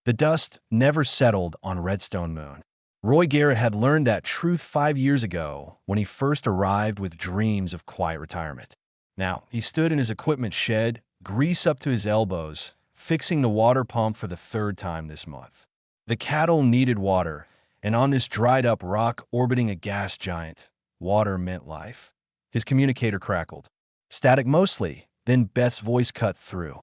The dust never settled on Redstone Moon. Roy Garrett had learned that truth 5 years ago when he first arrived with dreams of quiet retirement. Now, he stood in his equipment shed, grease up to his elbows, fixing the water pump for the third time this month. The cattle needed water, and on this dried-up rock orbiting a gas giant, water meant life. His communicator crackled. Static mostly, then Beth's voice cut through.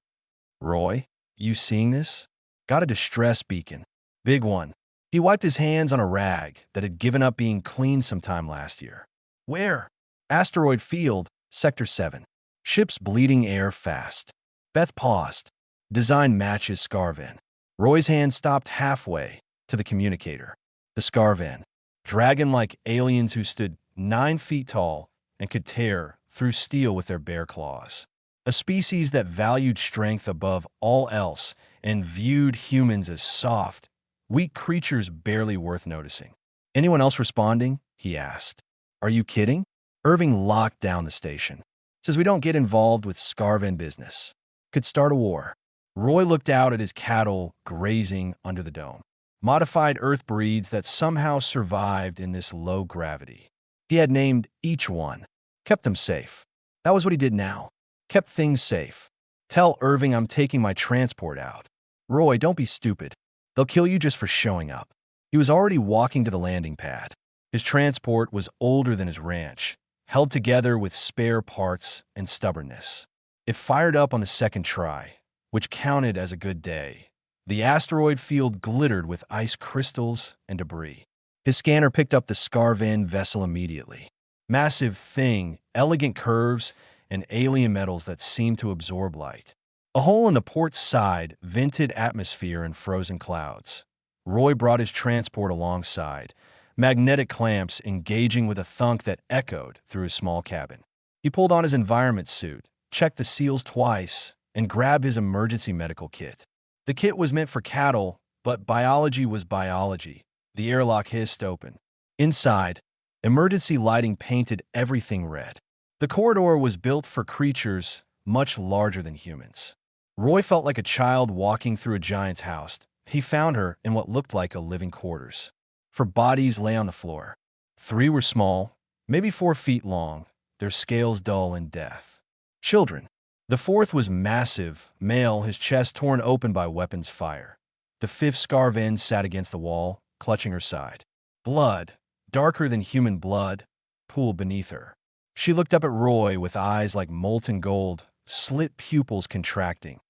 Roy, you seeing this? Got a distress beacon. Big one. He wiped his hands on a rag that had given up being cleaned sometime last year. Where? Asteroid Field, Sector 7. Ship's bleeding air fast. Beth paused. Design matches Scarvan. Roy's hand stopped halfway to the communicator. The Scarvan. Dragon-like aliens who stood 9 feet tall and could tear through steel with their bare claws. A species that valued strength above all else and viewed humans as soft, weak creatures barely worth noticing. Anyone else responding? He asked. Are you kidding? Irving locked down the station. Says we don't get involved with Scarvan business. Could start a war. Roy looked out at his cattle grazing under the dome. Modified Earth breeds that somehow survived in this low gravity. He had named each one. Kept them safe. That was what he did now. Kept things safe. Tell Irving I'm taking my transport out. Roy, don't be stupid. They'll kill you just for showing up. He was already walking to the landing pad. His transport was older than his ranch, held together with spare parts and stubbornness. It fired up on the second try, which counted as a good day. The asteroid field glittered with ice crystals and debris. His scanner picked up the Scarvan vessel immediately. Massive thing, elegant curves, and alien metals that seemed to absorb light. A hole in the port side vented atmosphere and frozen clouds. Roy brought his transport alongside, magnetic clamps engaging with a thunk that echoed through his small cabin. He pulled on his environment suit, checked the seals twice, and grabbed his emergency medical kit. The kit was meant for cattle, but biology was biology. The airlock hissed open. Inside, emergency lighting painted everything red. The corridor was built for creatures much larger than humans. Roy felt like a child walking through a giant's house. He found her in what looked like a living quarters. Four bodies lay on the floor. 3 were small, maybe 4 feet long, their scales dull in death. Children. The 4th was massive, male, his chest torn open by weapons fire. The 5th Scarvan sat against the wall, clutching her side. Blood, darker than human blood, pooled beneath her. She looked up at Roy with eyes like molten gold, slit pupils contracting.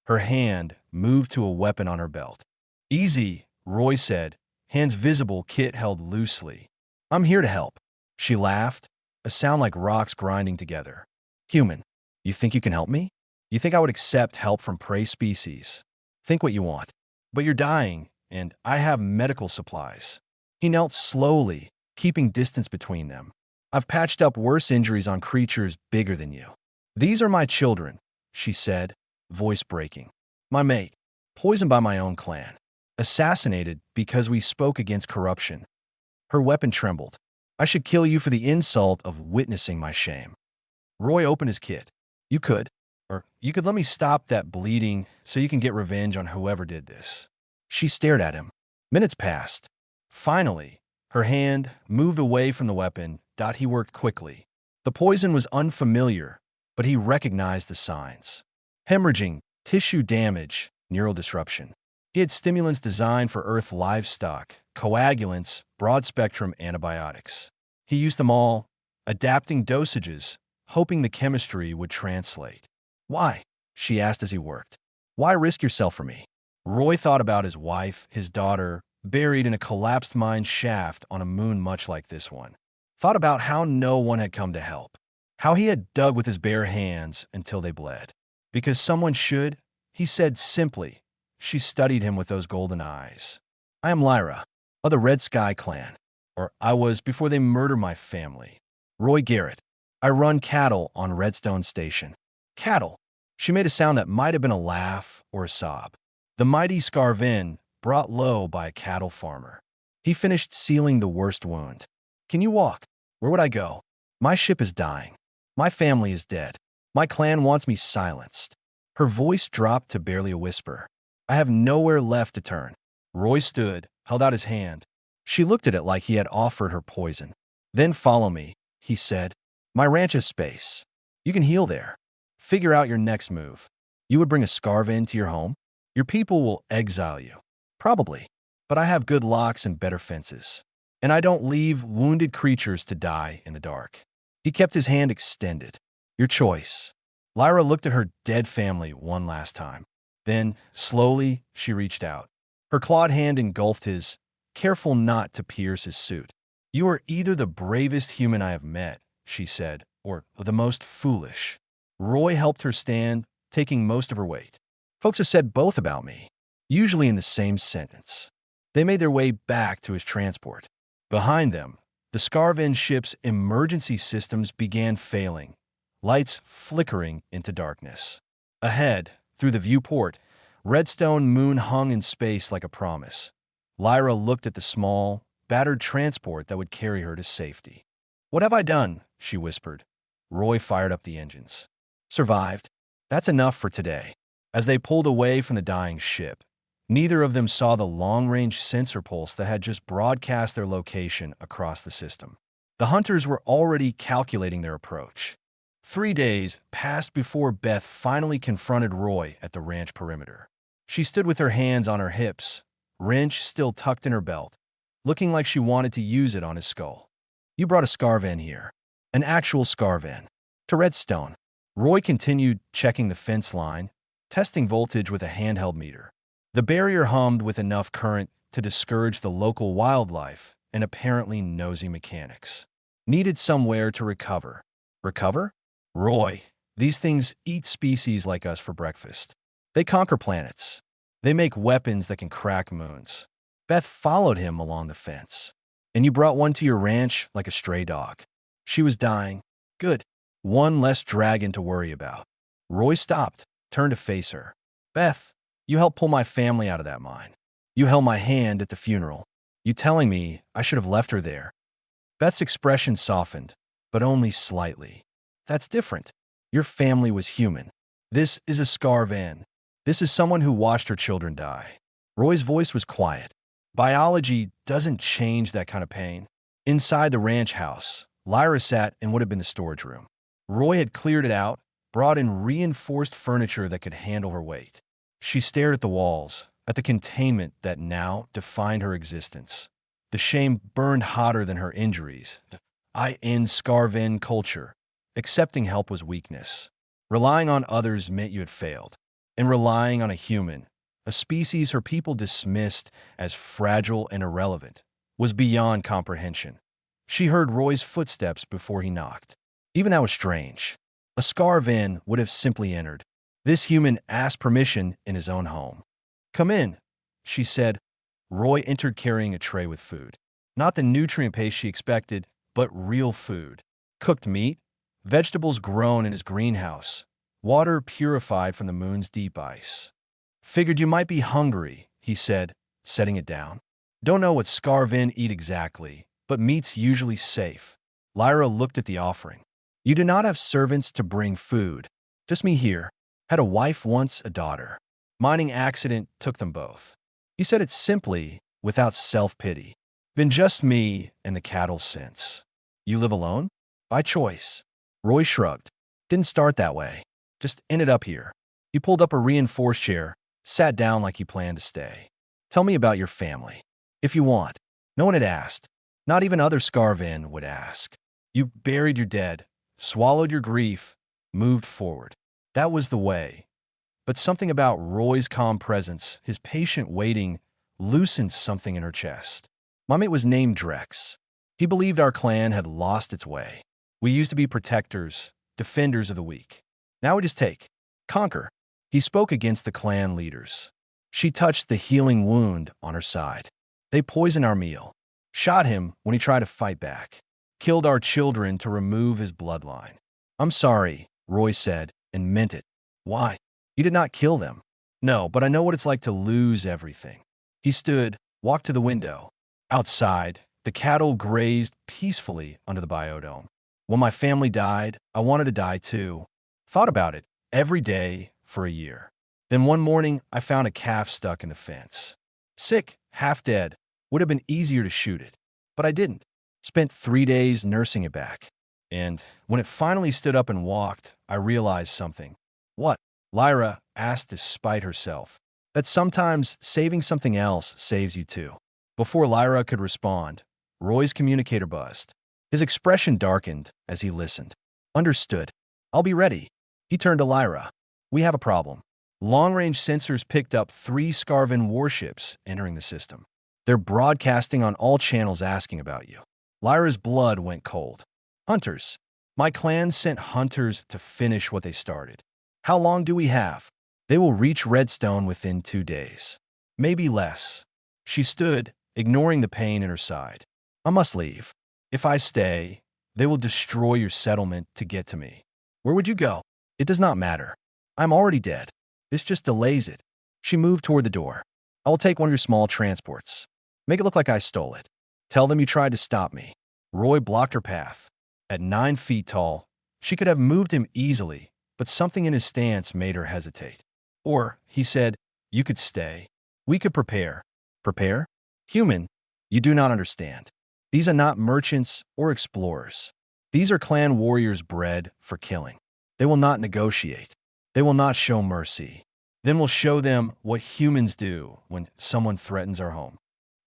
Her hand moved to a weapon on her belt. Easy, Roy said, hands visible, kit held loosely. I'm here to help. She laughed, a sound like rocks grinding together. Human, you think you can help me? You think I would accept help from prey species? Think what you want. But you're dying, and I have medical supplies. He knelt slowly, keeping distance between them. I've patched up worse injuries on creatures bigger than you. These are my children, she said, voice breaking. My mate, poisoned by my own clan. Assassinated because we spoke against corruption. Her weapon trembled. I should kill you for the insult of witnessing my shame. Roy opened his kit. You could. Or you could let me stop that bleeding so you can get revenge on whoever did this. She stared at him. Minutes passed. Finally, her hand moved away from the weapon. He worked quickly. The poison was unfamiliar, but he recognized the signs. Hemorrhaging, tissue damage, neural disruption. He had stimulants designed for Earth livestock, coagulants, broad-spectrum antibiotics. He used them all, adapting dosages, hoping the chemistry would translate. Why? She asked as he worked. Why risk yourself for me? Roy thought about his wife, his daughter, buried in a collapsed mine shaft on a moon much like this one. Thought about how no one had come to help. How he had dug with his bare hands until they bled. Because someone should, he said simply. She studied him with those golden eyes. I am Lyra, of the Red Sky clan. Or I was before they murdered my family. Roy Garrett. I run cattle on Redstone Station. Cattle. She made a sound that might have been a laugh or a sob. The mighty Scarvan, brought low by a cattle farmer. He finished sealing the worst wound. Can you walk? Where would I go? My ship is dying. My family is dead. My clan wants me silenced. Her voice dropped to barely a whisper. I have nowhere left to turn. Roy stood, held out his hand. She looked at it like he had offered her poison. Then follow me, he said. My ranch is space. You can heal there. Figure out your next move. You would bring a Scarven to your home? Your people will exile you. Probably. But I have good locks and better fences. And I don't leave wounded creatures to die in the dark. He kept his hand extended. Your choice. Lyra looked at her dead family one last time. Then, slowly, she reached out. Her clawed hand engulfed his, careful not to pierce his suit. You are either the bravest human I have met, she said, or the most foolish. Roy helped her stand, taking most of her weight. Folks have said both about me, usually in the same sentence. They made their way back to his transport. Behind them, the Scarven ship's emergency systems began failing, lights flickering into darkness. Ahead, through the viewport, Redstone moon hung in space like a promise. Lyra looked at the small, battered transport that would carry her to safety. What have I done? She whispered. Roy fired up the engines. Survived. That's enough for today. As they pulled away from the dying ship, neither of them saw the long-range sensor pulse that had just broadcast their location across the system. The hunters were already calculating their approach. 3 days passed before Beth finally confronted Roy at the ranch perimeter. She stood with her hands on her hips, wrench still tucked in her belt, looking like she wanted to use it on his skull. You brought a Scarven here. An actual Scarven. To Redstone. Roy continued checking the fence line, testing voltage with a handheld meter. The barrier hummed with enough current to discourage the local wildlife and apparently nosy mechanics. Needed somewhere to recover. Recover? Roy, these things eat species like us for breakfast. They conquer planets. They make weapons that can crack moons. Beth followed him along the fence. And you brought one to your ranch like a stray dog. She was dying. Good. One less dragon to worry about. Roy stopped, turned to face her. Beth, you helped pull my family out of that mine. You held my hand at the funeral. You telling me I should have left her there. Beth's expression softened, but only slightly. That's different. Your family was human. This is a Scarven. This is someone who watched her children die. Roy's voice was quiet. Biology doesn't change that kind of pain. Inside the ranch house, Lyra sat in what had been the storage room. Roy had cleared it out, brought in reinforced furniture that could handle her weight. She stared at the walls, at the containment that now defined her existence. The shame burned hotter than her injuries. I end Scarven culture. Accepting help was weakness. Relying on others meant you had failed. And relying on a human, a species her people dismissed as fragile and irrelevant, was beyond comprehension. She heard Roy's footsteps before he knocked. Even that was strange. A Scarven would have simply entered. This human asked permission in his own home. Come in, she said. Roy entered carrying a tray with food. Not the nutrient paste she expected, but real food. Cooked meat, vegetables grown in his greenhouse, water purified from the moon's deep ice. Figured you might be hungry, he said, setting it down. Don't know what Scarven eat exactly, but meat's usually safe. Lyra looked at the offering. You do not have servants to bring food. Just me here. Had a wife once, a daughter. Mining accident took them both. He said it simply, without self-pity. Been just me and the cattle since. You live alone? By choice. Roy shrugged. Didn't start that way. Just ended up here. He pulled up a reinforced chair, sat down like he planned to stay. Tell me about your family. If you want. No one had asked. Not even other Scarven would ask. You buried your dead, swallowed your grief, moved forward. That was the way. But something about Roy's calm presence, his patient waiting, loosened something in her chest. My mate was named Drex. He believed our clan had lost its way. We used to be protectors, defenders of the weak. Now we just take, conquer. He spoke against the clan leaders. She touched the healing wound on her side. They poisoned our meal, shot him when he tried to fight back, killed our children to remove his bloodline. I'm sorry, Roy said, and meant it. Why? You did not kill them. No, but I know what it's like to lose everything. He stood, walked to the window. Outside, the cattle grazed peacefully under the biodome. When my family died, I wanted to die too. Thought about it every day for a year. Then one morning, I found a calf stuck in the fence. Sick, half dead. Would have been easier to shoot it. But I didn't. Spent 3 days nursing it back. And when it finally stood up and walked, I realized something. What? Lyra asked despite herself. That sometimes saving something else saves you too. Before Lyra could respond, Roy's communicator buzzed. His expression darkened as he listened. Understood. I'll be ready. He turned to Lyra. We have a problem. Long-range sensors picked up 3 Scarvan warships entering the system. They're broadcasting on all channels asking about you. Lyra's blood went cold. Hunters. My clan sent hunters to finish what they started. How long do we have? They will reach Redstone within 2 days. Maybe less. She stood, ignoring the pain in her side. I must leave. If I stay, they will destroy your settlement to get to me. Where would you go? It does not matter. I'm already dead. This just delays it. She moved toward the door. I will take one of your small transports. Make it look like I stole it. Tell them you tried to stop me. Roy blocked her path. At 9 feet tall, she could have moved him easily, but something in his stance made her hesitate. Or, he said, you could stay. We could prepare. Prepare? Human, you do not understand. These are not merchants or explorers. These are clan warriors bred for killing. They will not negotiate. They will not show mercy. Then we'll show them what humans do when someone threatens our home.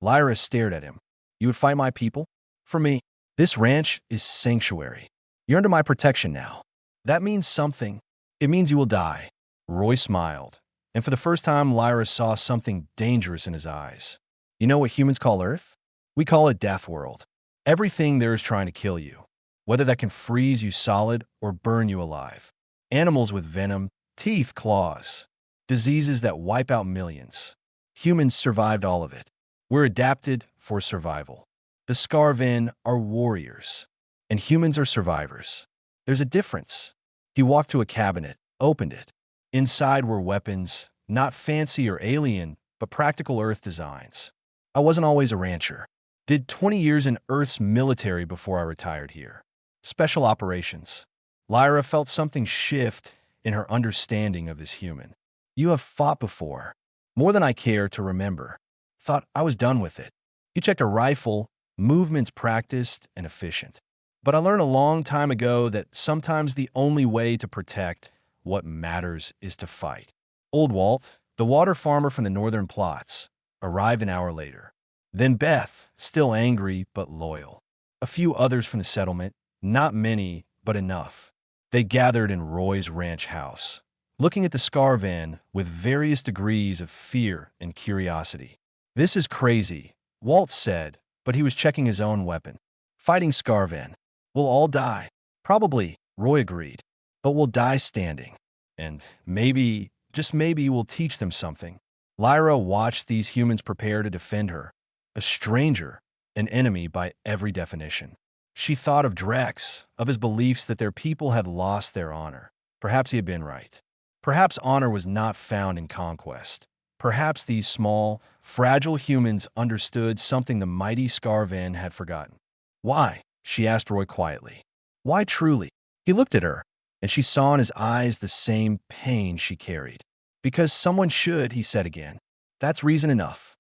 Lyra stared at him. You would fight my people? For me, this ranch is sanctuary. You're under my protection now. That means something. It means you will die. Roy smiled, and for the first time, Lyra saw something dangerous in his eyes. You know what humans call Earth? We call it Death World. Everything there is trying to kill you, whether that can freeze you solid or burn you alive. Animals with venom, teeth, claws. Diseases that wipe out millions. Humans survived all of it. We're adapted for survival. The Scarvan are warriors, and humans are survivors. There's a difference. He walked to a cabinet, opened it. Inside were weapons, not fancy or alien, but practical Earth designs. I wasn't always a rancher. Did 20 years in Earth's military before I retired here. Special operations. Lyra felt something shift in her understanding of this human. You have fought before. More than I care to remember. Thought I was done with it. You checked a rifle, movements practiced and efficient. But I learned a long time ago that sometimes the only way to protect what matters is to fight. Old Walt, the water farmer from the northern plots, arrived an hour later. Then Beth, still angry but loyal. A few others from the settlement, not many, but enough. They gathered in Roy's ranch house, looking at the Scarvan with various degrees of fear and curiosity. This is crazy, Walt said, but he was checking his own weapon. Fighting Scarvan. We'll all die. Probably, Roy agreed. But we'll die standing. And maybe, just maybe, we'll teach them something. Lyra watched these humans prepare to defend her. A stranger, an enemy by every definition. She thought of Drex, of his beliefs that their people had lost their honor. Perhaps he had been right. Perhaps honor was not found in conquest. Perhaps these small, fragile humans understood something the mighty Scarvan had forgotten. Why? She asked Roy quietly. Why truly? He looked at her, and she saw in his eyes the same pain she carried. Because someone should, he said again. That's reason enough.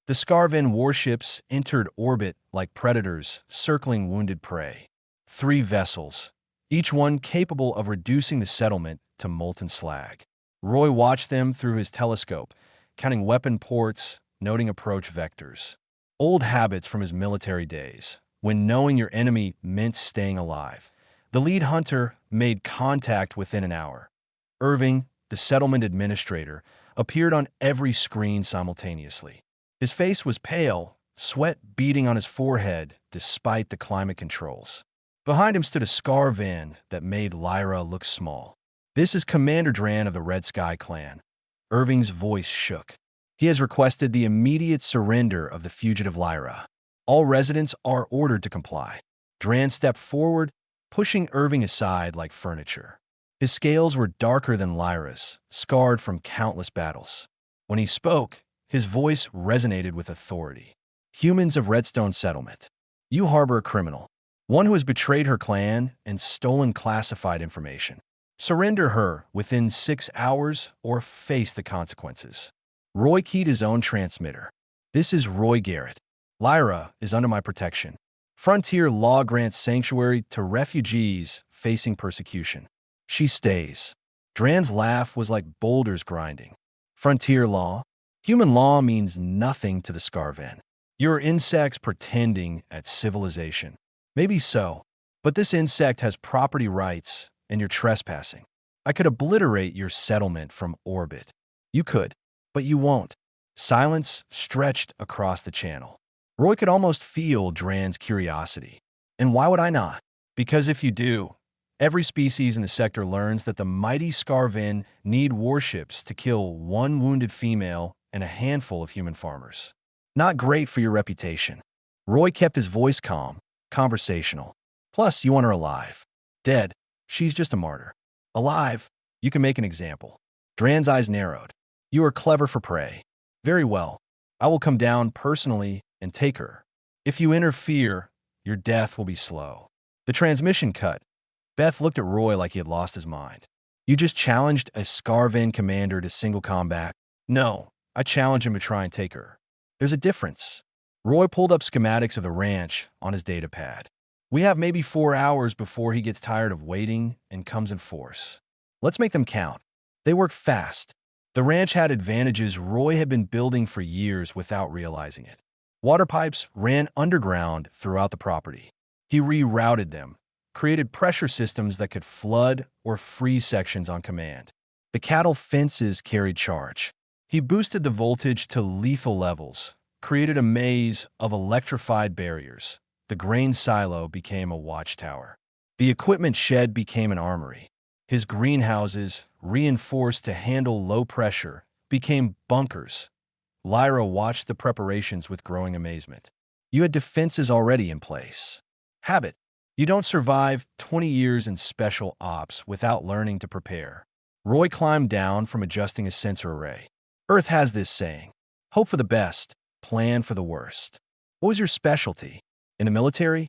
The Scarvan warships entered orbit like predators circling wounded prey. 3 vessels, each one capable of reducing the settlement to molten slag. Roy watched them through his telescope, counting weapon ports, noting approach vectors. Old habits from his military days, when knowing your enemy meant staying alive. The lead hunter made contact within an hour. Irving, the settlement administrator, appeared on every screen simultaneously. His face was pale, sweat beading on his forehead despite the climate controls. Behind him stood a Scarvan that made Lyra look small. This is Commander Dran of the Red Sky clan. Irving's voice shook. He has requested the immediate surrender of the fugitive Lyra. All residents are ordered to comply. Dran stepped forward, pushing Irving aside like furniture. His scales were darker than Lyra's, scarred from countless battles. When he spoke, his voice resonated with authority. Humans of Redstone Settlement, you harbor a criminal, one who has betrayed her clan and stolen classified information. Surrender her within 6 hours or face the consequences. Roy keyed his own transmitter. This is Roy Garrett. Lyra is under my protection. Frontier law grants sanctuary to refugees facing persecution. She stays. Dran's laugh was like boulders grinding. Frontier law? Human law means nothing to the Scarven. You're insects pretending at civilization. Maybe so, but this insect has property rights and you're trespassing. I could obliterate your settlement from orbit. You could, but you won't. Silence stretched across the channel. Roy could almost feel Dran's curiosity. And why would I not? Because if you do, every species in the sector learns that the mighty Scarven need warships to kill one wounded female and a handful of human farmers. Not great for your reputation. Roy kept his voice calm, conversational. Plus, you want her alive. Dead, she's just a martyr. Alive, you can make an example. Dran's eyes narrowed. You are clever for prey. Very well. I will come down personally and take her. If you interfere, your death will be slow. The transmission cut. Beth looked at Roy like he had lost his mind. You just challenged a Scarven commander to single combat? No, I challenged him to try and take her. There's a difference. Roy pulled up schematics of the ranch on his datapad. We have maybe 4 hours before he gets tired of waiting and comes in force. Let's make them count. They work fast. The ranch had advantages Roy had been building for years without realizing it. Water pipes ran underground throughout the property. He rerouted them, created pressure systems that could flood or freeze sections on command. The cattle fences carried charge. He boosted the voltage to lethal levels, created a maze of electrified barriers. The grain silo became a watchtower. The equipment shed became an armory. His greenhouses, reinforced to handle low pressure, became bunkers. Lyra watched the preparations with growing amazement. You had defenses already in place. Habit. You don't survive 20 years in special ops without learning to prepare. Roy climbed down from adjusting his sensor array. Earth has this saying, hope for the best, plan for the worst. What was your specialty? In the military?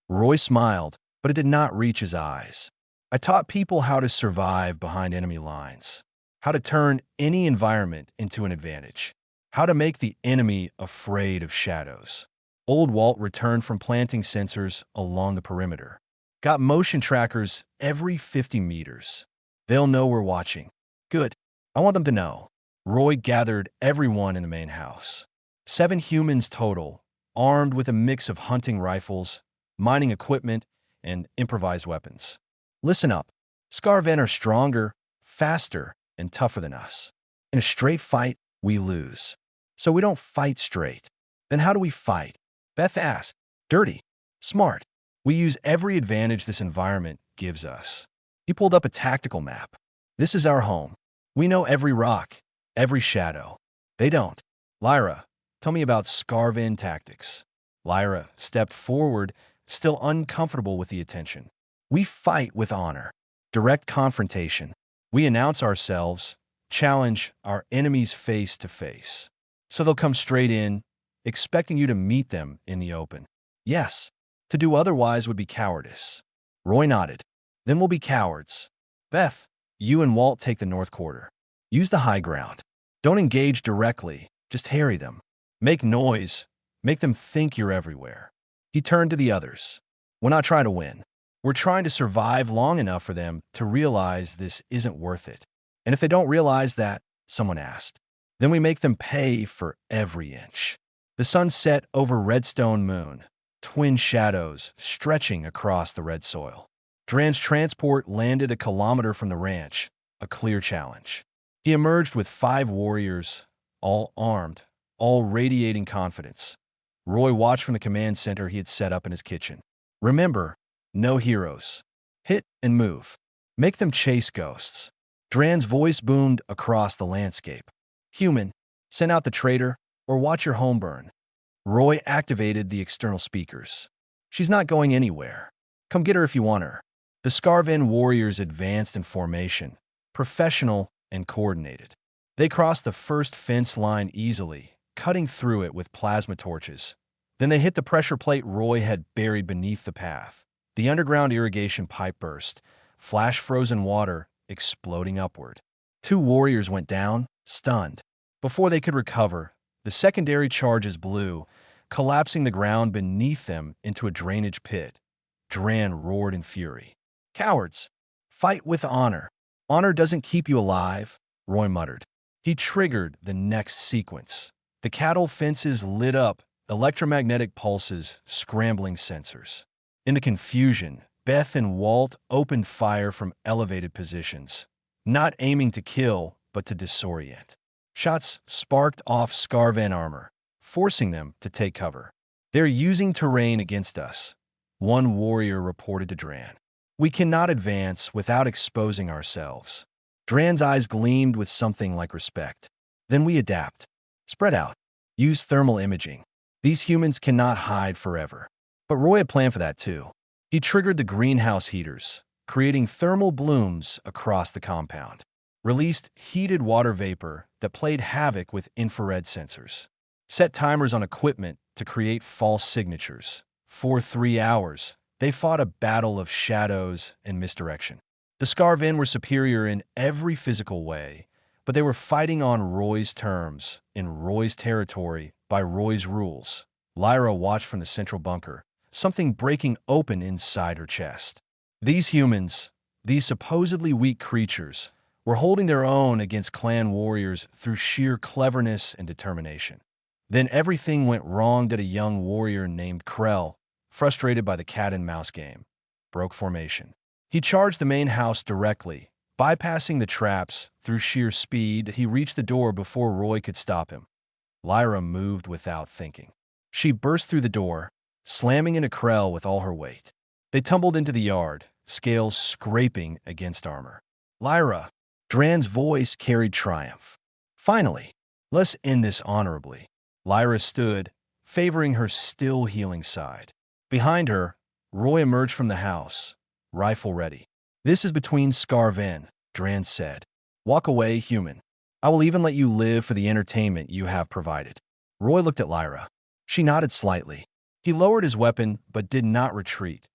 Roy smiled, but it did not reach his eyes. I taught people how to survive behind enemy lines, how to turn any environment into an advantage, how to make the enemy afraid of shadows. Old Walt returned from planting sensors along the perimeter. Got motion trackers every 50 meters. They'll know we're watching. Good. I want them to know. Roy gathered everyone in the main house. 7 humans total, armed with a mix of hunting rifles, mining equipment, and improvised weapons. Listen up. Scarven are stronger, faster, and tougher than us. In a straight fight, we lose. So we don't fight straight. Then how do we fight? Beth asked. Dirty. Smart. We use every advantage this environment gives us. He pulled up a tactical map. This is our home. We know every rock, every shadow. They don't. Lyra, tell me about Scarven tactics. Lyra stepped forward, still uncomfortable with the attention. We fight with honor. Direct confrontation. We announce ourselves, challenge our enemies face to face. So they'll come straight in, expecting you to meet them in the open. Yes, to do otherwise would be cowardice. Roy nodded. Then we'll be cowards. Beth, you and Walt take the north quarter. Use the high ground. Don't engage directly, just harry them. Make noise. Make them think you're everywhere. He turned to the others. We're not trying to win. We're trying to survive long enough for them to realize this isn't worth it. And if they don't realize that, someone asked, then we make them pay for every inch. The sun set over Redstone Moon, twin shadows stretching across the red soil. Dran's transport landed a kilometer from the ranch, a clear challenge. He emerged with 5 warriors, all armed, all radiating confidence. Roy watched from the command center he had set up in his kitchen. Remember, no heroes. Hit and move. Make them chase ghosts. Dran's voice boomed across the landscape. Human, send out the traitor or watch your home burn. Roy activated the external speakers. She's not going anywhere. Come get her if you want her. The Scarven warriors advanced in formation, professional and coordinated. They crossed the first fence line easily, cutting through it with plasma torches. Then they hit the pressure plate Roy had buried beneath the path. The underground irrigation pipe burst. Flash frozen water exploding upward. 2 warriors went down, stunned. Before they could recover, the secondary charges blew, collapsing the ground beneath them into a drainage pit. Dran roared in fury. "Cowards! Fight with honor. Honor doesn't keep you alive," Roy muttered. He triggered the next sequence. The cattle fences lit up, electromagnetic pulses, scrambling sensors. In the confusion, Beth and Walt opened fire from elevated positions, not aiming to kill, but to disorient. Shots sparked off Scarvan armor, forcing them to take cover. "They're using terrain against us," one warrior reported to Dran. "We cannot advance without exposing ourselves." Dran's eyes gleamed with something like respect. "Then we adapt. Spread out. Use thermal imaging. These humans cannot hide forever." But Roy had planned for that too. He triggered the greenhouse heaters, creating thermal blooms across the compound. Released heated water vapor that played havoc with infrared sensors. Set timers on equipment to create false signatures. For 3 hours, they fought a battle of shadows and misdirection. The Scarvan were superior in every physical way, but they were fighting on Roy's terms, in Roy's territory, by Roy's rules. Lyra watched from the central bunker, something breaking open inside her chest. These humans, these supposedly weak creatures, were holding their own against clan warriors through sheer cleverness and determination. Then everything went wrong that a young warrior named Krell, frustrated by the cat-and-mouse game, broke formation. He charged the main house directly, bypassing the traps through sheer speed. He reached the door before Roy could stop him. Lyra moved without thinking. She burst through the door, slamming into Krell with all her weight. They tumbled into the yard, scales scraping against armor. "Lyra!" Dran's voice carried triumph. "Finally, let's end this honorably." Lyra stood, favoring her still healing side. Behind her, Roy emerged from the house, rifle ready. "This is between Scarvan," Dran said. "Walk away, human. I will even let you live for the entertainment you have provided." Roy looked at Lyra. She nodded slightly. He lowered his weapon but did not retreat.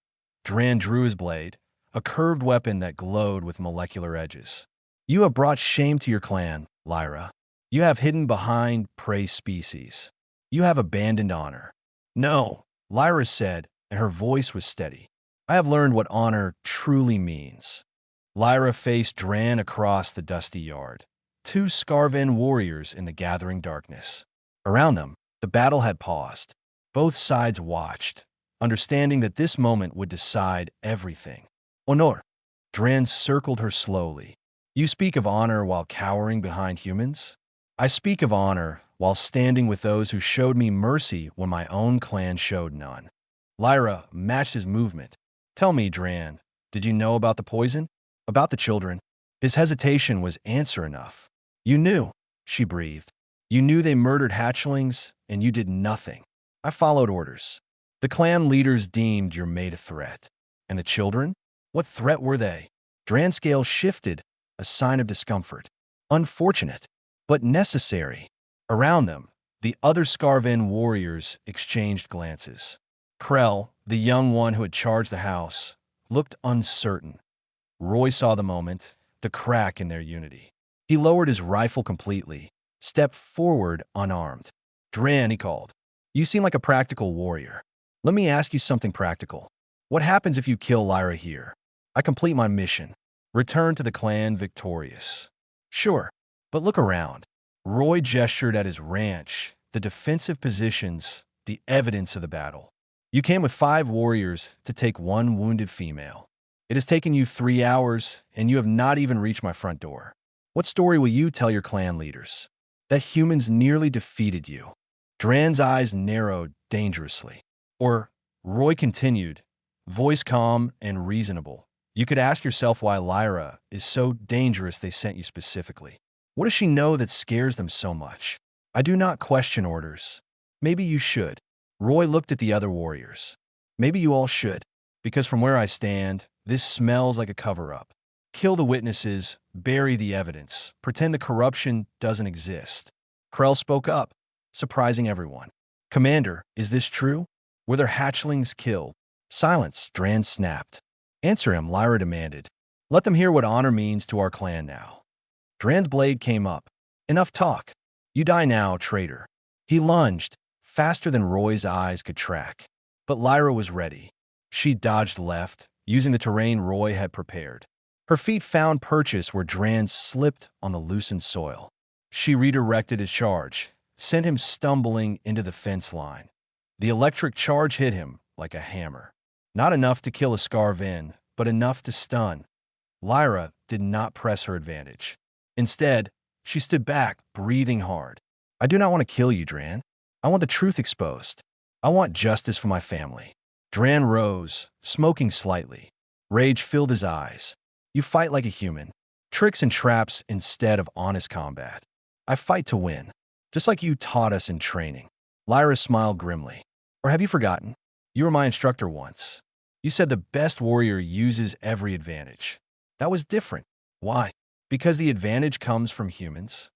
Dran drew his blade, a curved weapon that glowed with molecular edges. "You have brought shame to your clan, Lyra. You have hidden behind prey species. You have abandoned honor." "No," Lyra said, and her voice was steady. "I have learned what honor truly means." Lyra faced Dran across the dusty yard. 2 Scarvan warriors in the gathering darkness. Around them, the battle had paused. Both sides watched, understanding that this moment would decide everything. "Honor." Dran circled her slowly. "You speak of honor while cowering behind humans? I speak of honor while standing with those who showed me mercy when my own clan showed none." Lyra matched his movement. "Tell me, Dran, did you know about the poison? About the children?" His hesitation was answer enough. "You knew," she breathed. "You knew they murdered hatchlings, and you did nothing." "I followed orders. The clan leaders deemed your mate a threat." "And the children? What threat were they?" Dran's scale shifted, a sign of discomfort. "Unfortunate, but necessary." Around them, the other Scarvan warriors exchanged glances. Krell, the young one who had charged the house, looked uncertain. Roy saw the moment, the crack in their unity. He lowered his rifle completely, stepped forward unarmed. "Dran," he called, "you seem like a practical warrior. Let me ask you something practical. What happens if you kill Lyra here? I complete my mission. Return to the clan victorious." "Sure, but look around." Roy gestured at his ranch, the defensive positions, the evidence of the battle. "You came with 5 warriors to take 1 wounded female. It has taken you 3 hours, and you have not even reached my front door. What story will you tell your clan leaders? That humans nearly defeated you." Dran's eyes narrowed dangerously. "Or," Roy continued, voice calm and reasonable, "you could ask yourself why Lyra is so dangerous they sent you specifically. What does she know that scares them so much? I do not question orders. Maybe you should." Roy looked at the other warriors. "Maybe you all should, because from where I stand, this smells like a cover-up. Kill the witnesses, bury the evidence, pretend the corruption doesn't exist." Krell spoke up, surprising everyone. "Commander, is this true? Were there hatchlings killed?" "Silence," Dran snapped. "Answer him," Lyra demanded. Let them hear what honor means to our clan now. Dran's blade came up. Enough talk. You die now, traitor. He lunged, faster than Roy's eyes could track. But Lyra was ready. She dodged left, using the terrain Roy had prepared. Her feet found purchase where Dran slipped on the loosened soil. She redirected his charge, sent him stumbling into the fence line. The electric charge hit him like a hammer. Not enough to kill a Scarvin, but enough to stun. Lyra did not press her advantage. Instead, she stood back, breathing hard. I do not want to kill you, Dran. I want the truth exposed. I want justice for my family. Dran rose, smoking slightly. Rage filled his eyes. You fight like a human. Tricks and traps instead of honest combat. I fight to win, just like you taught us in training. Lyra smiled grimly. Or have you forgotten? You were my instructor once. You said the best warrior uses every advantage. That was different. Why? Because the advantage comes from humans.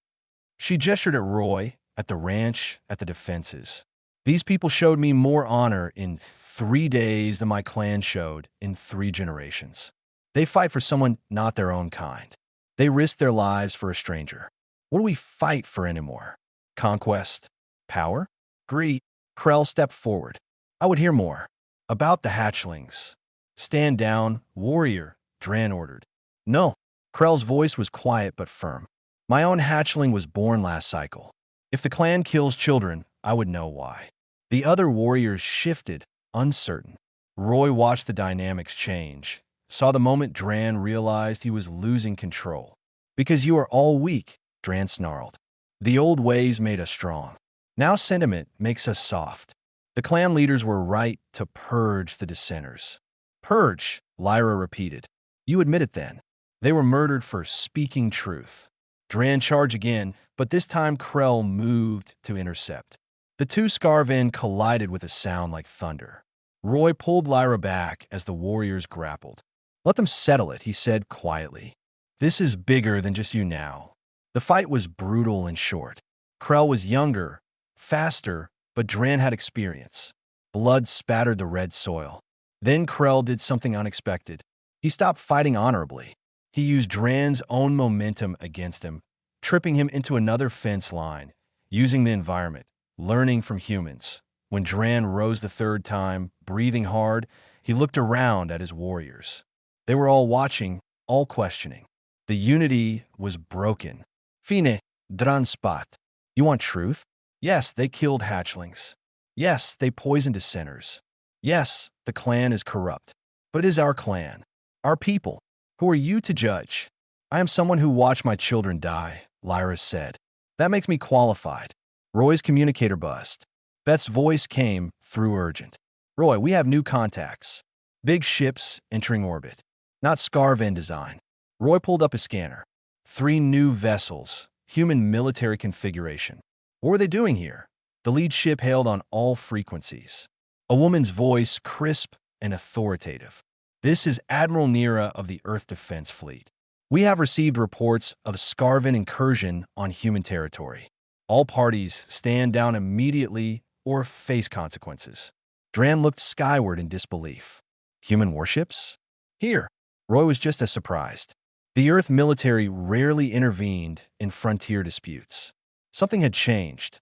She gestured at Roy, at the ranch, at the defenses. These people showed me more honor in 3 days than my clan showed in 3 generations. They fight for someone not their own kind. They risk their lives for a stranger. What do we fight for anymore? Conquest? Power? Greed? Krell stepped forward. I would hear more. About the hatchlings. Stand down, warrior, Dran ordered. No. Krell's voice was quiet but firm. My own hatchling was born last cycle. If the clan kills children, I would know why. The other warriors shifted, uncertain. Roy watched the dynamics change, saw the moment Dran realized he was losing control. Because you are all weak, Dran snarled. The old ways made us strong. Now sentiment makes us soft. The clan leaders were right to purge the dissenters. Purge, Lyra repeated. You admit it then. They were murdered for speaking truth. Dran charged again, but this time Krell moved to intercept. The 2 Scarvin collided with a sound like thunder. Roy pulled Lyra back as the warriors grappled. Let them settle it, he said quietly. This is bigger than just you now. The fight was brutal and short. Krell was younger, faster, but Dran had experience. Blood spattered the red soil. Then Krell did something unexpected. He stopped fighting honorably. He used Dran's own momentum against him, tripping him into another fence line, using the environment, learning from humans. When Dran rose the 3rd time, breathing hard, he looked around at his warriors. They were all watching, all questioning. The unity was broken. Fine, Dran spot. You want truth? Yes, they killed hatchlings. Yes, they poisoned dissenters. Yes, the clan is corrupt. But it is our clan, our people. Who are you to judge? I am someone who watched my children die, Lyra said. That makes me qualified. Roy's communicator buzzed. Beth's voice came through urgent. Roy, we have new contacts. Big ships entering orbit. Not Scarvin design. Roy pulled up his scanner. 3 new vessels, human military configuration. What were they doing here? The lead ship hailed on all frequencies. A woman's voice, crisp and authoritative. This is Admiral Nira of the Earth Defense Fleet. We have received reports of Scarvin incursion on human territory. All parties stand down immediately or face consequences. Dran looked skyward in disbelief. Human warships? Here. Roy was just as surprised. The Earth military rarely intervened in frontier disputes. Something had changed.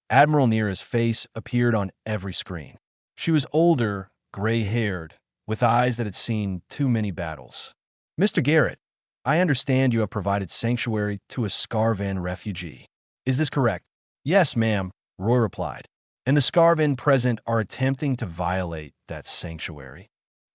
Admiral Nira's face appeared on every screen. She was older, gray-haired, with eyes that had seen too many battles. Mr. Garrett, I understand you have provided sanctuary to a Scarvin refugee. Is this correct? Yes, ma'am, Roy replied. And the Scarvin present are attempting to violate that sanctuary.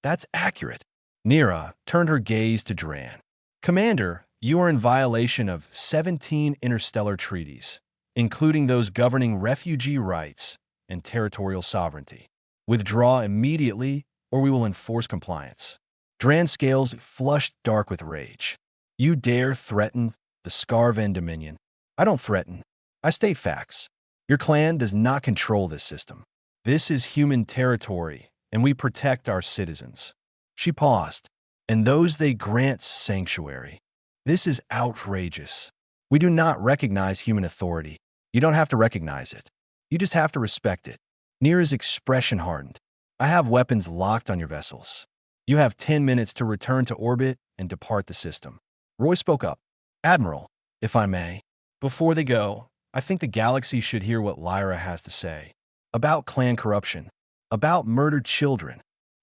That's accurate. Nira turned her gaze to Dran. Commander, you are in violation of 17 interstellar treaties, including those governing refugee rights and territorial sovereignty. Withdraw immediately, or we will enforce compliance. Dran's scales flushed dark with rage. You dare threaten the Scarvin Dominion? I don't threaten. I state facts. Your clan does not control this system. This is human territory, and we protect our citizens. She paused. And those they grant sanctuary. This is outrageous. We do not recognize human authority. You don't have to recognize it. You just have to respect it. Nira's expression hardened. I have weapons locked on your vessels. You have 10 minutes to return to orbit and depart the system. Roy spoke up. Admiral, if I may, before they go, I think the galaxy should hear what Lyra has to say. About clan corruption. About murdered children.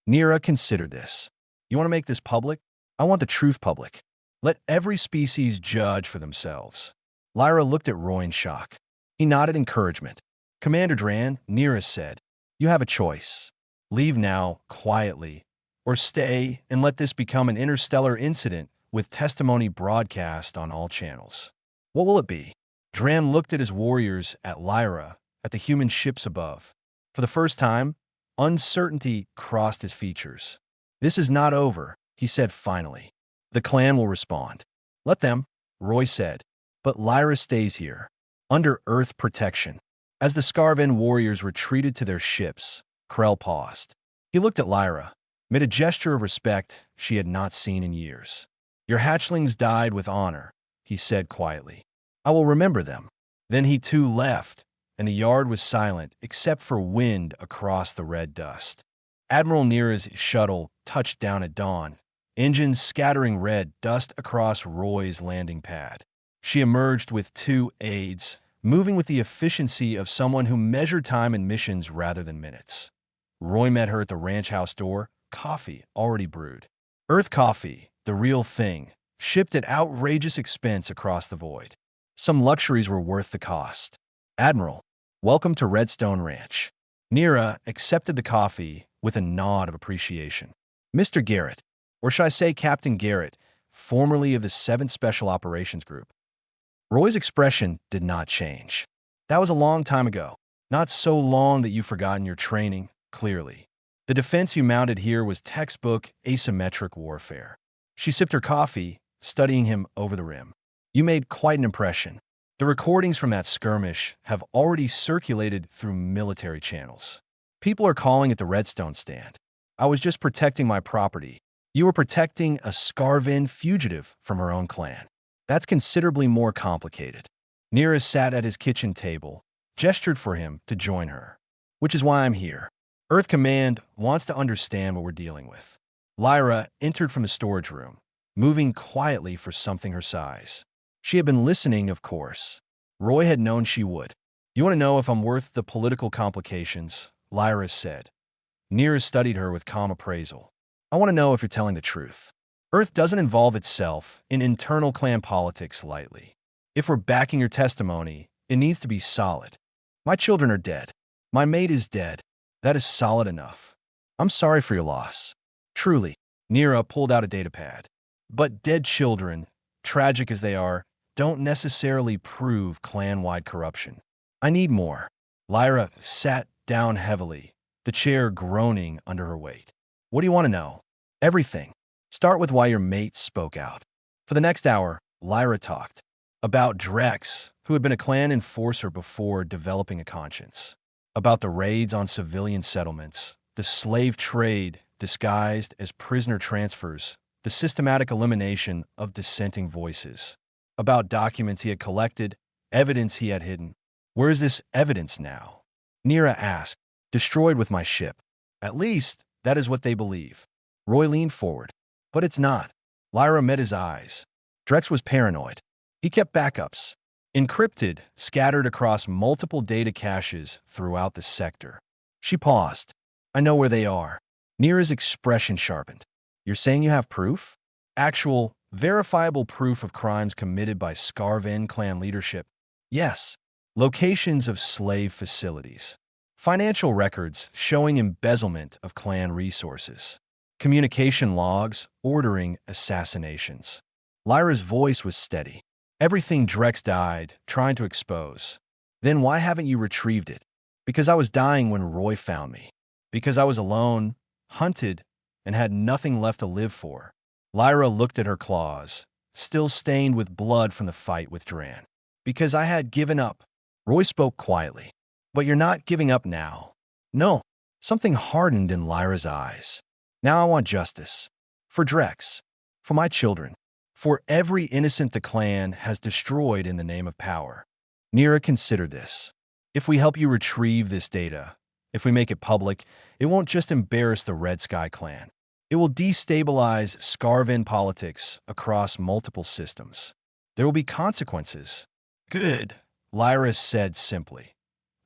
Nira considered this. You want to make this public? I want the truth public. Let every species judge for themselves. Lyra looked at Roy in shock. He nodded encouragement. Commander Dran, Nira said, you have a choice. Leave now, quietly, or stay and let this become an interstellar incident with testimony broadcast on all channels. What will it be? Dran looked at his warriors, at Lyra, at the human ships above. For the first time, uncertainty crossed his features. This is not over, he said finally. The clan will respond. Let them, Roy said. But Lyra stays here, under Earth protection. As the Scarven warriors retreated to their ships, Krell paused. He looked at Lyra, made a gesture of respect she had not seen in years. Your hatchlings died with honor, he said quietly. I will remember them. Then he too left, and the yard was silent except for wind across the red dust. Admiral Nira's shuttle touched down at dawn, engines scattering red dust across Roy's landing pad. She emerged with 2 aides, moving with the efficiency of someone who measured time in missions rather than minutes. Roy met her at the ranch house door, coffee already brewed. Earth coffee, the real thing, shipped at outrageous expense across the void. Some luxuries were worth the cost. Admiral, welcome to Redstone Ranch. Nira accepted the coffee with a nod of appreciation. Mr. Garrett, or should I say Captain Garrett, formerly of the 7th Special Operations Group. Roy's expression did not change. That was a long time ago. Not so long that you've forgotten your training, clearly. The defense you mounted here was textbook asymmetric warfare. She sipped her coffee, studying him over the rim. You made quite an impression. The recordings from that skirmish have already circulated through military channels. People are calling it the Redstone stand. I was just protecting my property. You were protecting a Scarven fugitive from her own clan. That's considerably more complicated. Nira sat at his kitchen table, gestured for him to join her. Which is why I'm here. Earth Command wants to understand what we're dealing with. Lyra entered from the storage room, moving quietly for something her size. She had been listening, of course. Roy had known she would. You want to know if I'm worth the political complications, Lyra said. Nira studied her with calm appraisal. I want to know if you're telling the truth. Earth doesn't involve itself in internal clan politics lightly. If we're backing your testimony, it needs to be solid. My children are dead. My mate is dead. That is solid enough. I'm sorry for your loss. Truly, Nira pulled out a datapad. But dead children, tragic as they are, don't necessarily prove clan-wide corruption. I need more. Lyra sat down heavily, the chair groaning under her weight. What do you want to know? Everything. Start with why your mate spoke out. For the next hour, Lyra talked about Drex, who had been a clan enforcer before developing a conscience, about the raids on civilian settlements, the slave trade disguised as prisoner transfers, the systematic elimination of dissenting voices, about documents he had collected, evidence he had hidden. Where is this evidence now? Nira asked. Destroyed with my ship. At least, that is what they believe. Roy leaned forward. But it's not. Lyra met his eyes. Drex was paranoid. He kept backups, encrypted, scattered across multiple data caches throughout the sector. She paused. I know where they are. Nira's expression sharpened. You're saying you have proof? Actual, verifiable proof of crimes committed by Scarven clan leadership? Yes. Locations of slave facilities. Financial records showing embezzlement of clan resources. Communication logs ordering assassinations. Lyra's voice was steady. Everything Drex died trying to expose. Then why haven't you retrieved it? Because I was dying when Roy found me. Because I was alone, hunted, and had nothing left to live for. Lyra looked at her claws, still stained with blood from the fight with Dran. Because I had given up. Roy spoke quietly. But you're not giving up now. No. Something hardened in Lyra's eyes. Now I want justice. For Drex. For my children. For every innocent the clan has destroyed in the name of power. Nira considered this. If we help you retrieve this data, if we make it public, it won't just embarrass the Red Sky clan. It will destabilize Scarven politics across multiple systems. There will be consequences. Good, Lyra said simply.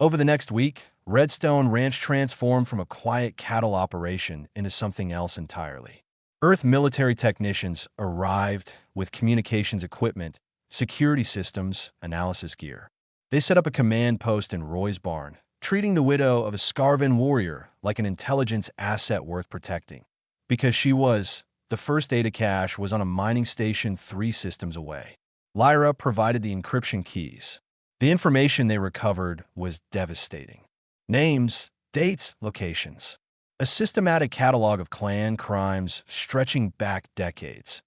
Over the next week, Redstone Ranch transformed from a quiet cattle operation into something else entirely. Earth military technicians arrived with communications equipment, security systems, analysis gear. They set up a command post in Roy's barn, treating the widow of a Scarven warrior like an intelligence asset worth protecting. Because she was, the first data cache was on a mining station 3 systems away. Lyra provided the encryption keys. The information they recovered was devastating. Names, dates, locations. A systematic catalog of clan crimes stretching back decades.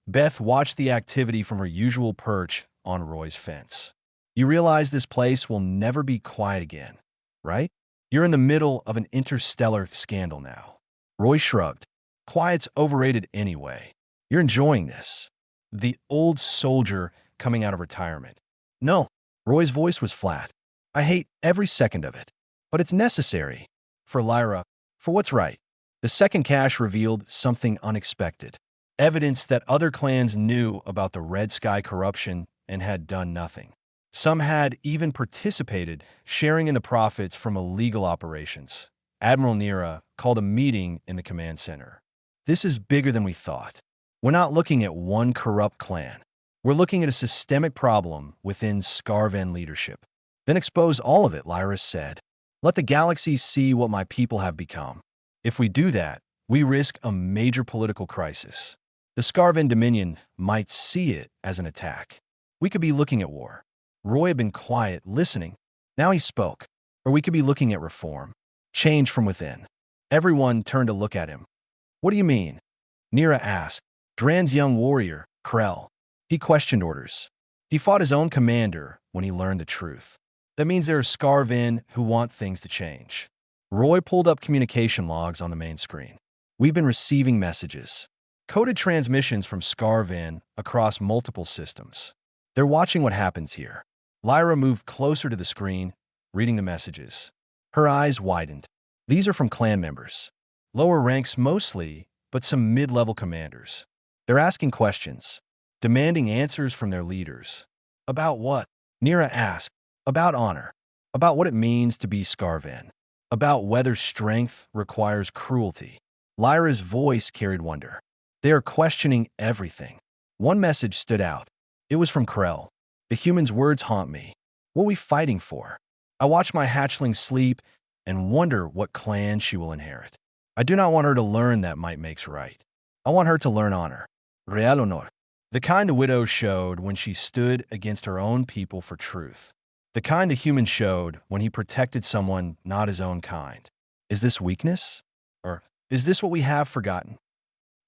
Beth watched the activity from her usual perch on Roy's fence. You realize this place will never be quiet again, right? You're in the middle of an interstellar scandal now. Roy shrugged. Quiet's overrated anyway. You're enjoying this. The old soldier coming out of retirement. No, Roy's voice was flat. I hate every second of it. But it's necessary. For Lyra, for what's right. The second cache revealed something unexpected. Evidence that other clans knew about the Red Sky corruption and had done nothing. Some had even participated, sharing in the profits from illegal operations. Admiral Nira called a meeting in the command center. This is bigger than we thought. We're not looking at one corrupt clan. We're looking at a systemic problem within Scarven leadership. Then expose all of it, Lyra said. Let the galaxy see what my people have become. If we do that, we risk a major political crisis. The Scarven Dominion might see it as an attack. We could be looking at war. Roy had been quiet, listening. Now he spoke. Or we could be looking at reform. Change from within. Everyone turned to look at him. What do you mean? Nira asked. Dran's young warrior, Krell. He questioned orders. He fought his own commander when he learned the truth. That means there are Scarven who want things to change. Roy pulled up communication logs on the main screen. We've been receiving messages. Coded transmissions from Scarven across multiple systems. They're watching what happens here. Lyra moved closer to the screen, reading the messages. Her eyes widened. These are from clan members. Lower ranks mostly, but some mid-level commanders. They're asking questions, demanding answers from their leaders. About what? Nira asked. About honor. About what it means to be Scarven. About whether strength requires cruelty. Lyra's voice carried wonder. They are questioning everything. One message stood out. It was from Krell. The human's words haunt me. What are we fighting for? I watch my hatchling sleep and wonder what clan she will inherit. I do not want her to learn that might makes right. I want her to learn honor. Real honor. The kind the widow showed when she stood against her own people for truth. The kind the human showed when he protected someone not his own kind. Is this weakness? Or is this what we have forgotten?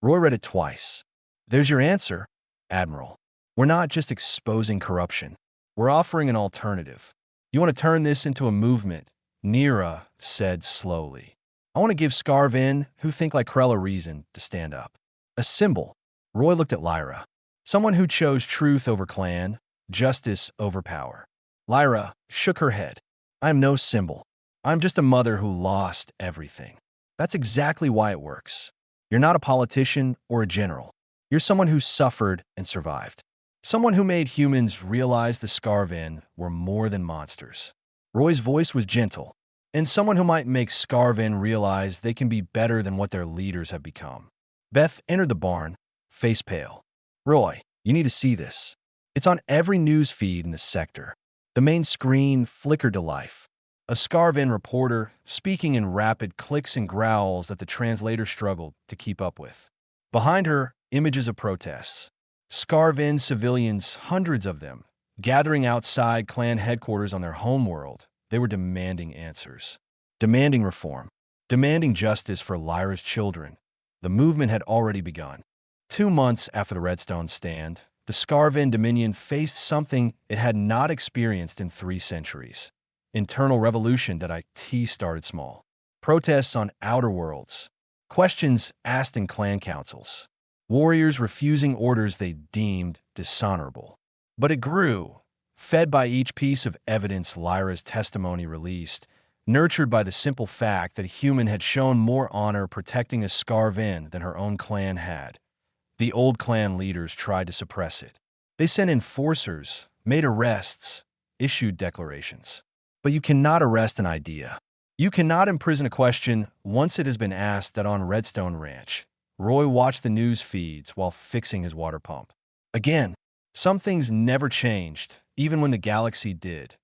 Roy read it twice. There's your answer, Admiral. We're not just exposing corruption. We're offering an alternative. You want to turn this into a movement, Nira said slowly. I want to give Scarven, who think like Krell, a reason to stand up. A symbol. Roy looked at Lyra. Someone who chose truth over clan, justice over power. Lyra shook her head. I'm no symbol. I'm just a mother who lost everything. That's exactly why it works. You're not a politician or a general. You're someone who suffered and survived. Someone who made humans realize the Scarven were more than monsters. Roy's voice was gentle, and someone who might make Scarven realize they can be better than what their leaders have become. Beth entered the barn, face pale. Roy, you need to see this. It's on every news feed in the sector. The main screen flickered to life. A Scarven reporter speaking in rapid clicks and growls that the translator struggled to keep up with. Behind her, images of protests. Scarven civilians, hundreds of them, gathering outside clan headquarters on their homeworld. They were demanding answers. Demanding reform. Demanding justice for Lyra's children. The movement had already begun. 2 months after the Redstone stand, the Scarven Dominion faced something it had not experienced in 3 centuries. Internal revolution.it started small. Protests on outer worlds. Questions asked in clan councils. Warriors refusing orders they deemed dishonorable. But it grew, fed by each piece of evidence Lyra's testimony released. nurtured by the simple fact that a human had shown more honor protecting a Scarven than her own clan had. The old clan leaders tried to suppress it. They sent enforcers, made arrests, issued declarations. But you cannot arrest an idea. You cannot imprison a question once it has been asked that on Redstone Ranch. Roy watched the news feeds while fixing his water pump. Again, some things never changed, even when the galaxy did.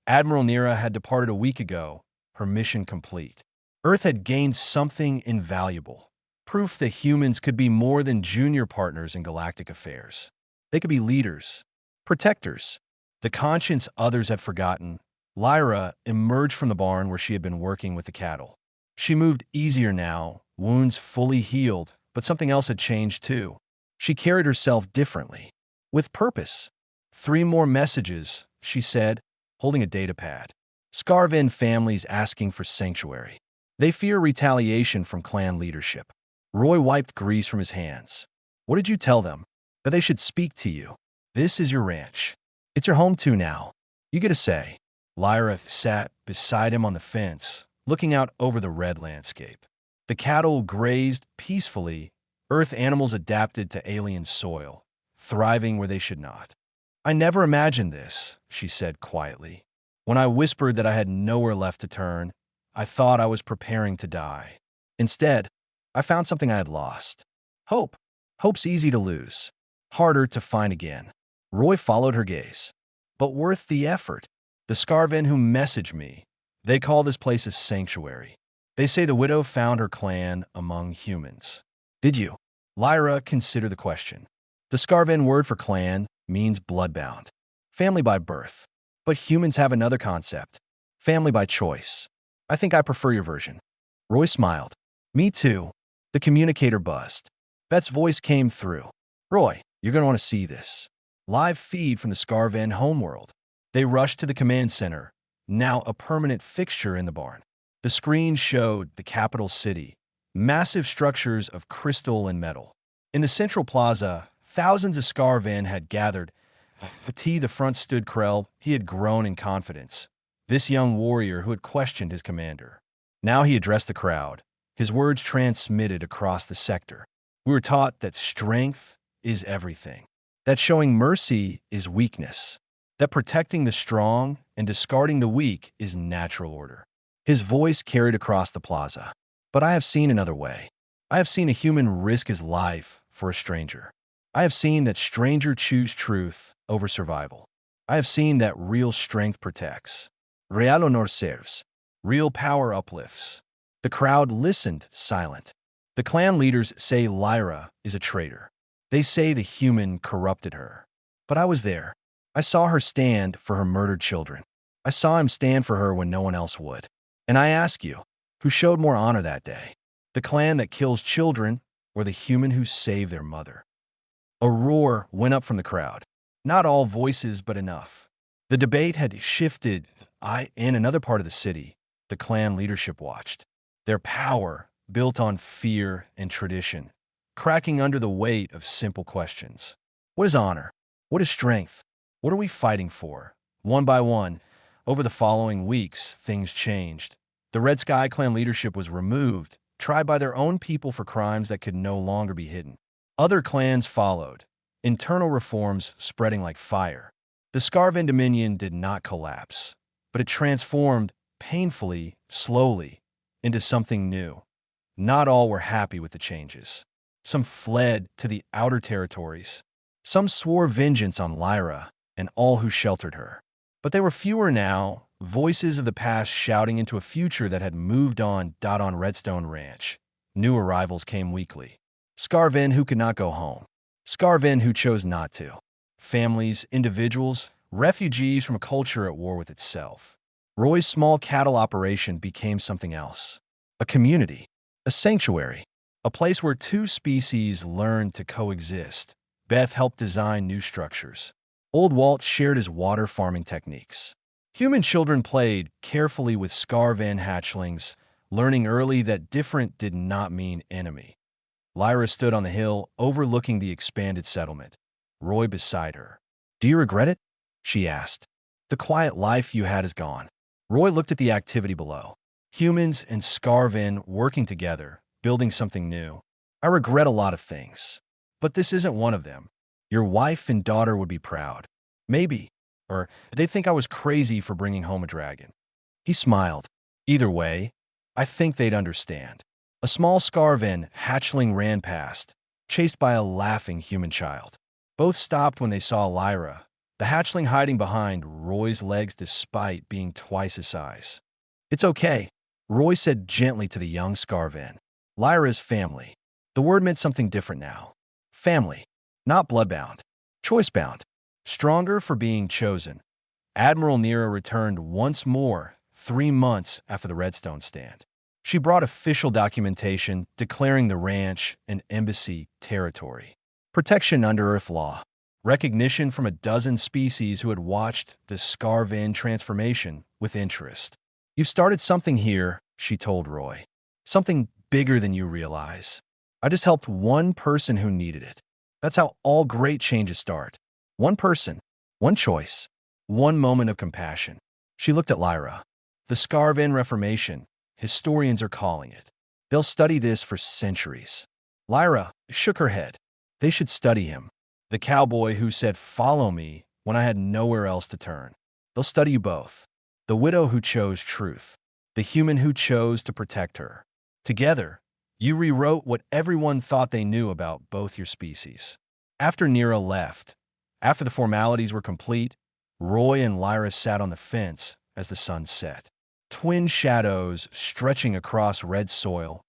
Admiral Nira had departed a week ago, her mission complete. Earth had gained something invaluable. Proof that humans could be more than junior partners in galactic affairs. They could be leaders, protectors. The conscience others had forgotten. Lyra emerged from the barn where she had been working with the cattle. She moved easier now, wounds fully healed, but something else had changed too. She carried herself differently, with purpose. 3 more messages, she said, holding a datapad. Scarven families asking for sanctuary. They fear retaliation from clan leadership. Roy wiped grease from his hands. What did you tell them? That they should speak to you. This is your ranch. It's your home too now. You get a say. Lyra sat beside him on the fence, looking out over the red landscape. The cattle grazed peacefully. Earth animals adapted to alien soil, thriving where they should not. I never imagined this, she said quietly. When I whispered that I had nowhere left to turn, I thought I was preparing to die. Instead, I found something I had lost. Hope. Hope's easy to lose, harder to find again. Roy followed her gaze. But worth the effort. The Scarven who messaged me, they call this place a sanctuary. They say the widow found her clan among humans. Did you? Lyra considered the question. The Scarven word for clan means bloodbound, family by birth. But humans have another concept, family by choice. I think I prefer your version. Roy smiled. Me too. The communicator buzzed. Beth's voice came through. Roy, you're going to want to see this. Live feed from the Scarven homeworld. They rushed to the command center, now a permanent fixture in the barn. The screen showed the capital city, massive structures of crystal and metal. In the central plaza, thousands of Scarven had gathered. The front stood Krell. He had grown in confidence. This young warrior who had questioned his commander. Now he addressed the crowd. His words transmitted across the sector. We were taught that strength is everything, that showing mercy is weakness, that protecting the strong and discarding the weak is natural order. His voice carried across the plaza. But I have seen another way. I have seen a human risk his life for a stranger. I have seen that stranger choose truth over survival. I have seen that real strength protects. Real honor serves. Real power uplifts. The crowd listened, silent. The clan leaders say Lyra is a traitor. They say the human corrupted her. But I was there. I saw her stand for her murdered children. I saw him stand for her when no one else would. And I ask you, who showed more honor that day? The clan that kills children or the human who saved their mother? A roar went up from the crowd. Not all voices, but enough. The debate had shifted. In another part of the city, the clan leadership watched. Their power, built on fear and tradition, cracking under the weight of simple questions. What is honor? What is strength? What are we fighting for? One by one, over the following weeks, things changed. The Red Sky clan leadership was removed, tried by their own people for crimes that could no longer be hidden. Other clans followed, internal reforms spreading like fire. The Scarven Dominion did not collapse, but it transformed painfully, slowly, into something new. Not all were happy with the changes. Some fled to the outer territories. Some swore vengeance on Lyra and all who sheltered her. But they were fewer now, voices of the past shouting into a future that had moved on. On Redstone Ranch, new arrivals came weekly. Scarven who could not go home. Scarven who chose not to. Families, individuals, refugees from a culture at war with itself. Roy's small cattle operation became something else. A community. A sanctuary. A place where 2 species learned to coexist. Beth helped design new structures. Old Walt shared his water farming techniques. Human children played carefully with Scarven hatchlings, learning early that different did not mean enemy. Lyra stood on the hill, overlooking the expanded settlement. Roy beside her. Do you regret it? She asked. The quiet life you had is gone. Roy looked at the activity below. Humans and Scarvin working together, building something new. I regret a lot of things, but this isn't one of them. Your wife and daughter would be proud. Maybe. Or they'd think I was crazy for bringing home a dragon. He smiled. Either way, I think they'd understand. A small Scarvin hatchling ran past, chased by a laughing human child. Both stopped when they saw Lyra, the hatchling hiding behind Roy's legs despite being twice his size. It's okay, Roy said gently to the young Scarvin. Lyra's family. The word meant something different now. Family. Not bloodbound. Choicebound. Stronger for being chosen. Admiral Nera returned once more 3 months after the Redstone stand. She brought official documentation declaring the ranch an embassy territory. Protection under Earth law. Recognition from a dozen species who had watched the Scarvin transformation with interest. You've started something here, she told Roy. Something bigger than you realize. I just helped one person who needed it. That's how all great changes start. One person, one choice, one moment of compassion. She looked at Lyra. The Scarvin Reformation, historians are calling it. They'll study this for centuries. Lyra shook her head. They should study him. The cowboy who said, "Follow me," when I had nowhere else to turn. They'll study you both. The widow who chose truth. The human who chose to protect her. Together, you rewrote what everyone thought they knew about both your species. After Nera left, after the formalities were complete, Roy and Lyra sat on the fence as the sun set. Twin shadows stretching across red soil,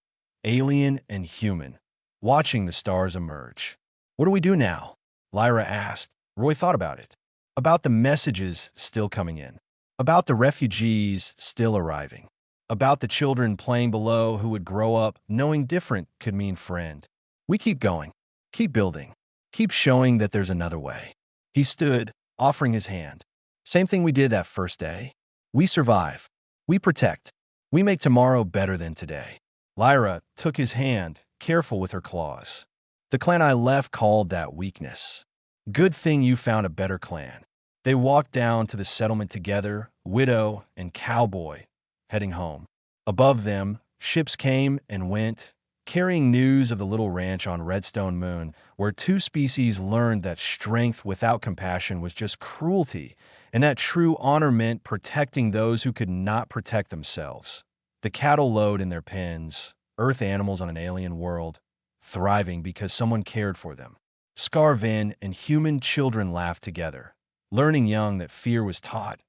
alien and human, watching the stars emerge. What do we do now? Lyra asked. Roy thought about it. About the messages still coming in. About the refugees still arriving. About the children playing below who would grow up knowing different could mean friend. We keep going. Keep building. Keep showing that there's another way. He stood, offering his hand. Same thing we did that first day. We survive. We protect. We make tomorrow better than today. Lyra took his hand, careful with her claws. The clan I left called that weakness. Good thing you found a better clan. They walked down to the settlement together, widow and cowboy, heading home. Above them, ships came and went, carrying news of the little ranch on Redstone Moon, where two species learned that strength without compassion was just cruelty, and that true honor meant protecting those who could not protect themselves. The cattle lowed in their pens, earth animals on an alien world, thriving because someone cared for them. Scarvin and human children laughed together, learning young that fear was taught,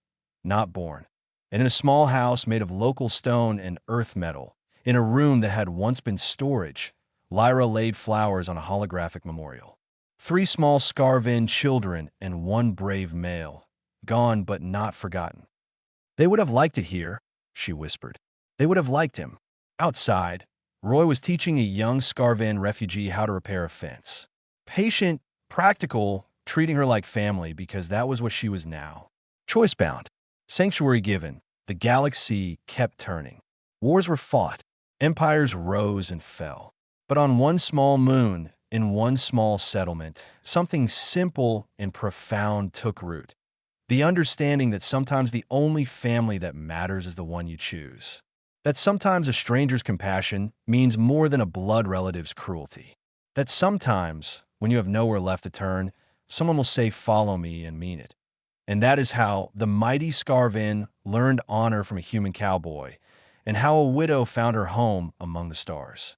not born. And in a small house made of local stone and earth metal, in a room that had once been storage, Lyra laid flowers on a holographic memorial. 3 small Scarvin children and 1 brave male, gone but not forgotten. They would have liked it here, she whispered. They would have liked him. Outside, Roy was teaching a young Scarvin refugee how to repair a fence. Patient, practical, treating her like family because that was what she was now. Choice-bound. Sanctuary given. The galaxy kept turning. Wars were fought. Empires rose and fell. But on one small moon, in one small settlement, something simple and profound took root. The understanding that sometimes the only family that matters is the one you choose. That sometimes a stranger's compassion means more than a blood relative's cruelty. That sometimes, when you have nowhere left to turn, someone will say, "Follow me," and mean it. And that is how the mighty Scarvin learned honor from a human cowboy, and how a widow found her home among the stars.